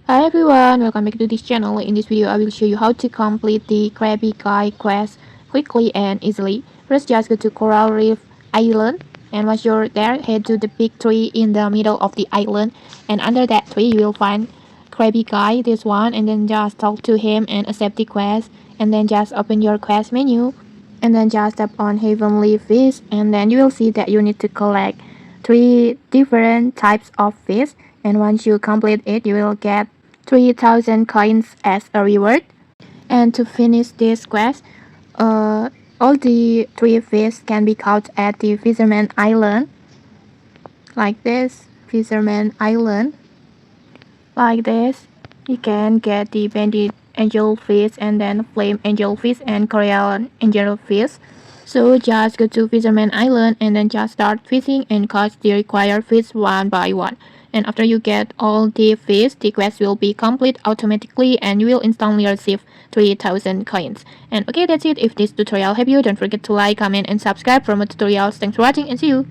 Hi everyone, welcome back to this channel. In this video, I will show you how to complete the Crabby Guy quest quickly and easily. First, just go to Coral Reef Island, and once you're there, head to the big tree in the middle of the island, and under that tree, you will find Crabby Guy, this one, and then just talk to him and accept the quest, and then just open your quest menu, and then just tap on Heavenly Fish, and then you will see that you need to collect 3 different types of fish, and once you complete it, you will get 3,000 coins as a reward. And to finish this quest, all the 3 fish can be caught at the Fisherman Island, like this. Fisherman Island, like this. You can get the banded angelfish and then flame angelfish and Korean angelfish. So just go to Fisherman Island and then just start fishing and catch the required fish one by one. And after you get all the fish, the quest will be complete automatically and you will instantly receive 3,000 coins. And okay, that's it. If this tutorial helped you, don't forget to like, comment, and subscribe for more tutorials. Thanks for watching and see you!